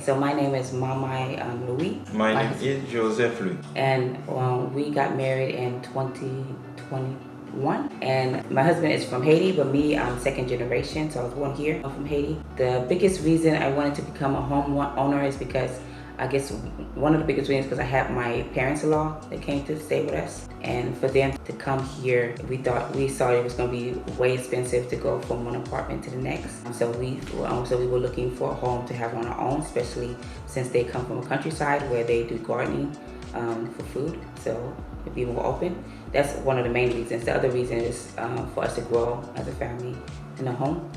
so my name is Mamai Louis. My name is Joseph Louis. And we got married in 2021. And my husband is from Haiti, but me, I'm second generation, so I was born here. I'm from Haiti. The biggest reason I wanted to become a home owner is because I guess one of the biggest reasons because I had my parents-in-law that came to stay with us, and for them to come here, we saw it was going to be way expensive to go from one apartment to the next. So we were looking for a home to have on our own, especially since they come from a countryside where they do gardening for food. So if we were open, that's one of the main reasons. The other reason is for us to grow as a family in a home.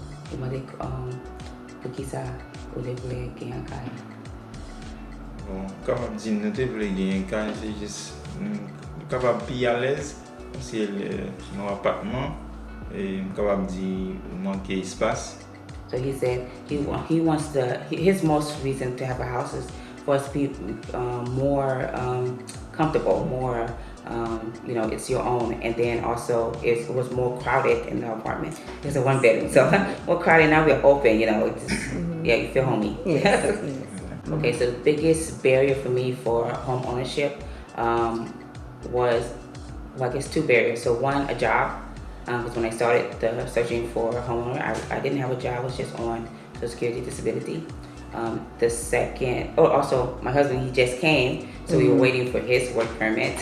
Bon, capable de nous te voulons gagner quand c'est juste capable de à l'aise c'est dans l'appartement et capable de manquer espace. So he said he wants his most reason to have a house is for us to be more comfortable, more it's your own, and then also it was more crowded in the apartment. It's a one bedroom, so more crowded. Now we're open, it's yeah, you feel homey. Yes. Okay, so the biggest barrier for me for home ownership was, I guess, two barriers. So one, a job, because when I started searching for a homeowner, I didn't have a job. I was just on Social Security disability. The second, also my husband, he just came, so we were waiting for his work permit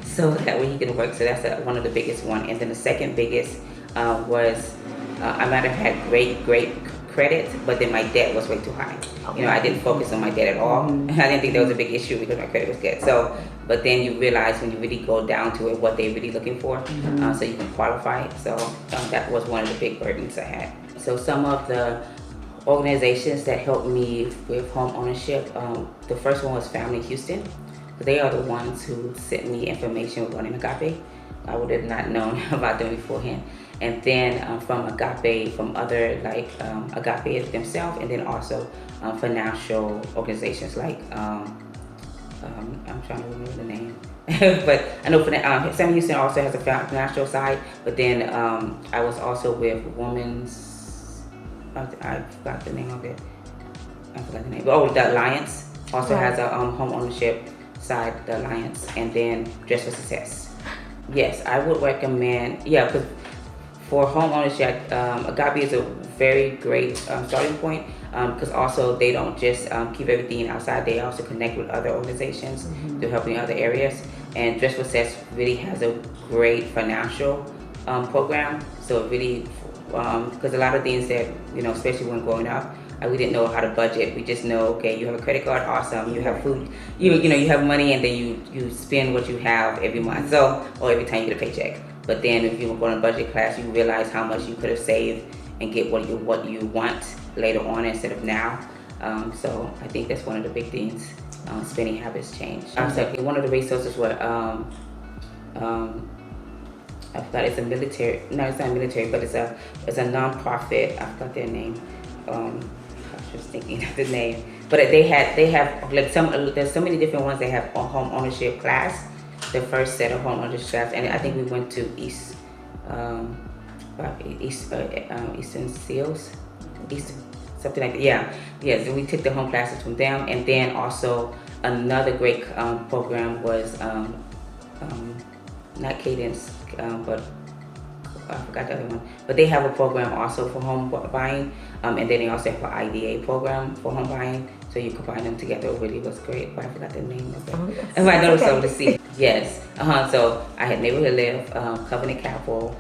so that way he can work. So that's one of the biggest one. And then the second biggest was I might have had great credit, but then my debt was way too high. I didn't focus on my debt at all. I didn't think that was a big issue because my credit was good. So, but then you realize when you really go down to it, what they're really looking for, so you can qualify. So that was one of the big burdens I had. So some of the organizations that helped me with home ownership, the first one was Family Houston. They are the ones who sent me information regarding Agape. I would have not known about them beforehand. And then from Agape, from other like Agape themselves, and then also financial organizations like, I'm trying to remember the name, but I know Family Houston also has a financial side, but then I was also with Women's, I forgot the name of it, the Alliance also has a home ownership side, the Alliance, and then Dress for Success. Yes, I would recommend, because for home ownership, Agape is a very great starting point because also they don't just keep everything outside, they also connect with other organizations to help in other areas. And Dress for Success really has a great financial program. So it really, because a lot of things that, especially when growing up, we didn't know how to budget. We just know, okay, you have a credit card, awesome. You have food, you have money, and then you spend what you have every month, or every time you get a paycheck. But then if you were going to budget class, you realize how much you could have saved and get what you want later on instead of now. So I think that's one of the big things. Spending habits change. One of the resources were I forgot, it's a military. No, it's not military, but it's a non-profit. I forgot their name. I was just thinking of the name, but they have like there's so many different ones. They have a home ownership class, the first set of home ownership class, and I think we went to Eastern Seals, something like that. Yeah. So we took the home classes from them, and then also another great program was not Cadence, but I forgot the other one, but they have a program also for home buying, and then they also have an IDA program for home buying, so you combine them together. It really was great, but I forgot the name of it. And I noticed over to see. Yes, so I had Neighborhood Lift, Covenant Capital.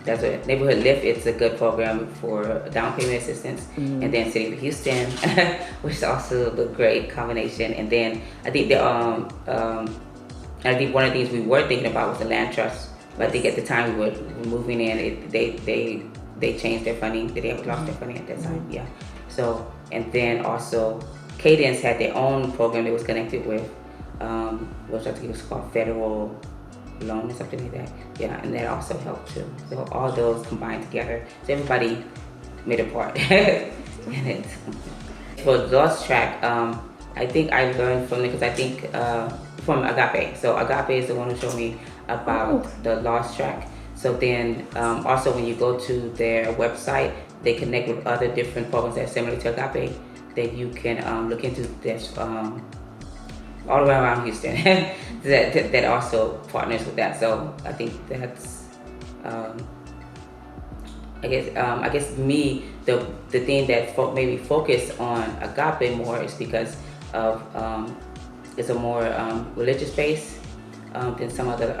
That's a Neighborhood Lift. It's a good program for down payment assistance, and then City of Houston, which is also a great combination. And then I think one of the things we were thinking about was the land trust. But I think at the time we were moving in, they changed their funding. They lost their funding at that time. Yeah. So, and then also Cadence had their own program they was connected with, which I think was called Federal Loan or something like that. Yeah, and that also helped too. So all those combined together, so everybody made a part in it. For Lost Track, I think I learned from it because I think from Agape. So Agape is the one who showed me about the Lost Track. So then also when you go to their website, they connect with other different programs that are similar to Agape. that you can look into this all the way around Houston that also partners with that. So I think that's I guess me the thing that made me focus on Agape more is because of it's a more religious base than some other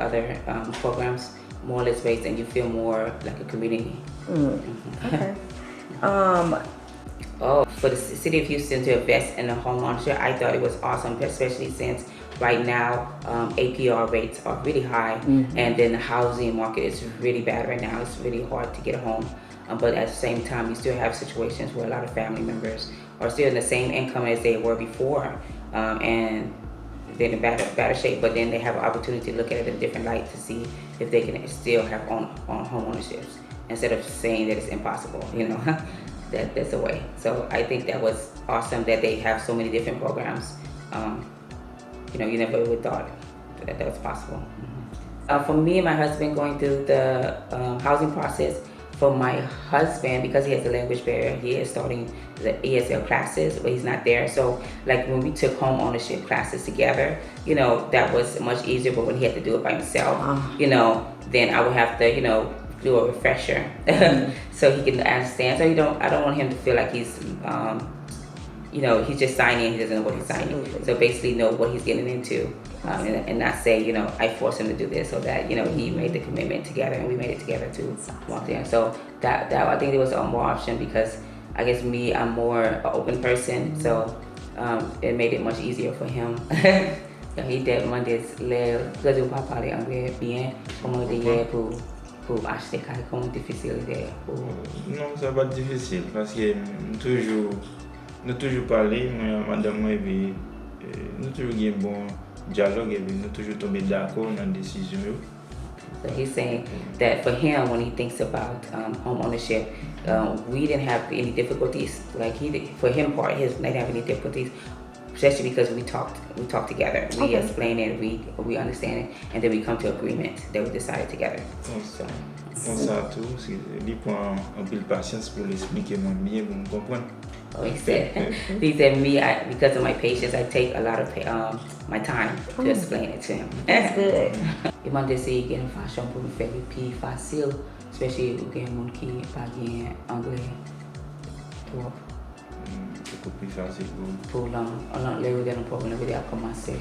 programs, more religious based, and you feel more like a community. Okay. For the city of Houston to invest in a home ownership, I thought it was awesome, especially since right now APR rates are really high, and then the housing market is really bad right now. It's really hard to get a home, but at the same time, you still have situations where a lot of family members are still in the same income as they were before, and they're in better shape, but then they have an opportunity to look at it in a different light to see if they can still have on home ownerships instead of saying that it's impossible, that's a way. So I think that was awesome that they have so many different programs. You never would thought that was possible. For me and my husband going through the housing process, for my husband, because he has a language barrier, he is starting the ESL classes, but he's not there. So like when we took home ownership classes together, that was much easier, but when he had to do it by himself, then I would have to, do a refresher so he can understand. So I don't want him to feel like he's he's just signing, he doesn't know what he's signing. So basically know what he's getting into, and not say, I forced him to do this, so that, he made the commitment together and we made it together to walk there. So that I think there was more option because I guess me, I'm more an open person, so it made it much easier for him. He demandait parce que pas parler anglais bien, comment dire pour acheter comment difficile pour... Non, ça va être difficile parce que nous toujours parler, madame et puis nous toujours un bon dialogue et puis nous toujours tomber d'accord dans la décision. So he's saying that for him, when he thinks about home ownership, we didn't have any difficulties. Like for him part, he didn't have any difficulties, especially because we talked together. We explain it, we understand it, and then we come to agreement that we decided together. Comme ça tout, il prend un peu de patience pour l'expliquer moi bien pour me comprendre. Oh, he said me, because of my patience, I take a lot of my time to explain it to him. That's good. Il m'a dit c'est une façon pour me faire plus facile, especially pour les gens qui parlent anglais. Beaucoup plus facile pour les gens pour venir à commencer.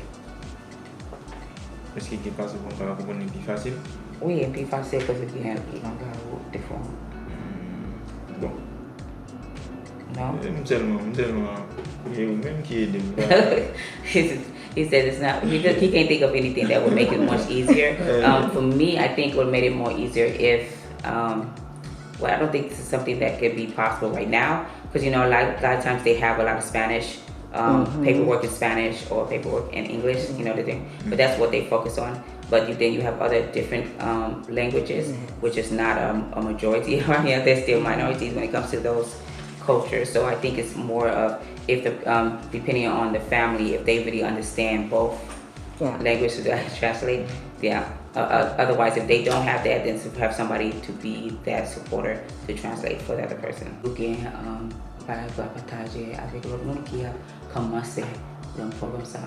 Est-ce qu'il passe pour comprendre plus facile? Oui, et plus facile parce que il y a des fois. Bon. No. Tellement, même qui est He said it's not. He can't think of anything that would make it much easier. For me, I think what made it more easier if, well, I don't think this is something that could be possible right now because a lot of times they have a lot of Spanish paperwork in Spanish or paperwork in English. The thing, but that's what they focus on. But then you have other different languages, which is not a majority. They're still minorities when it comes to those culture. So I think it's more of if depending on the family, if they really understand both languages to translate. Otherwise, if they don't have that, then to have somebody to be that supporter to translate for the other person. Partager avec l'autre monde qui a commencé le programme ça.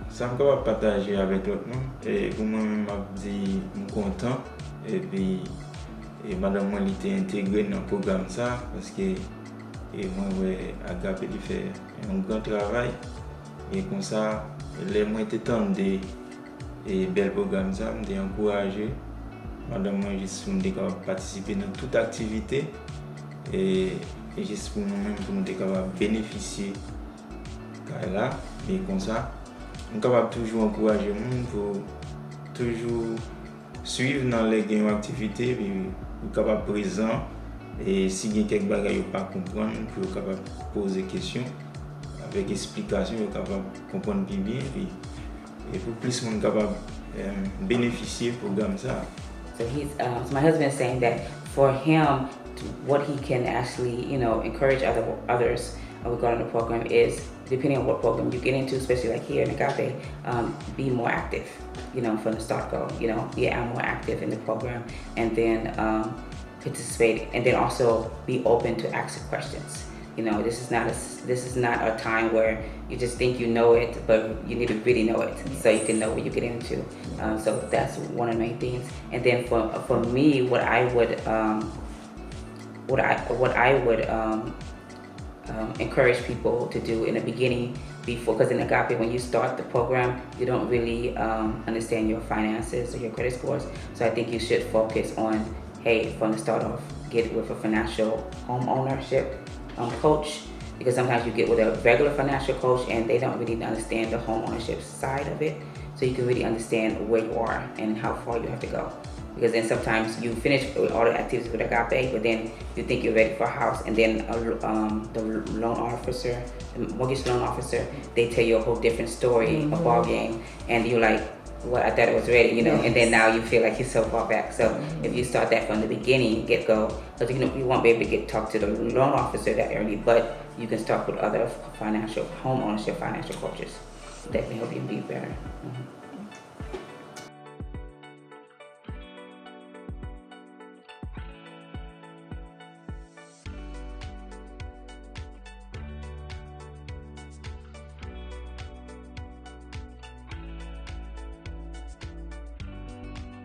Ça me va partager avec l'autre monde et pour moi-même je suis content et puis et madame moi était intégrée dans le programme ça parce que moi Agape il fait un grand travail et comme ça les moi était tendu et bel programme ça me encouragé madame moi juste me capable participer dans toute activité et juste pour nous-mêmes pour nous capable bénéficier là et comme ça on capable toujours encourager les gens pour toujours suivre dans les activités puis capable présent et si il y a quelques bagages pas comprendre puis capable poser questions avec explication capable comprendre bien et pour plus monde capable bénéficier programme ça. So so my husband is saying that for him, what he can actually encourage others regarding the program is depending on what program you get into, especially like here in Agape, be more active. From the start go. I'm more active in the program, and then participate, and then also be open to asking questions. You know, this is not a time where you just think you know it, but you need to really know it so you can know what you get into. So that's one of the main things. And then for me, what I would encourage people to do in the beginning, before, because in Agape, when you start the program, you don't really understand your finances or your credit scores. So I think you should focus on, hey, from the start off, get with a financial home ownership coach, because sometimes you get with a regular financial coach and they don't really understand the home ownership side of it. So you can really understand where you are and how far you have to go. Because then sometimes you finish with all the activities with Agape, but then you think you're ready for a house, and then the loan officer, the mortgage loan officer, they tell you a whole different story, a ball game, and you're like, well, I thought it was ready, you know, and then now you feel like you're so far back. So if you start that from the beginning, get go, because you won't be able to talk to the loan officer that early, but you can start with other home ownership financial coaches that can help you be better.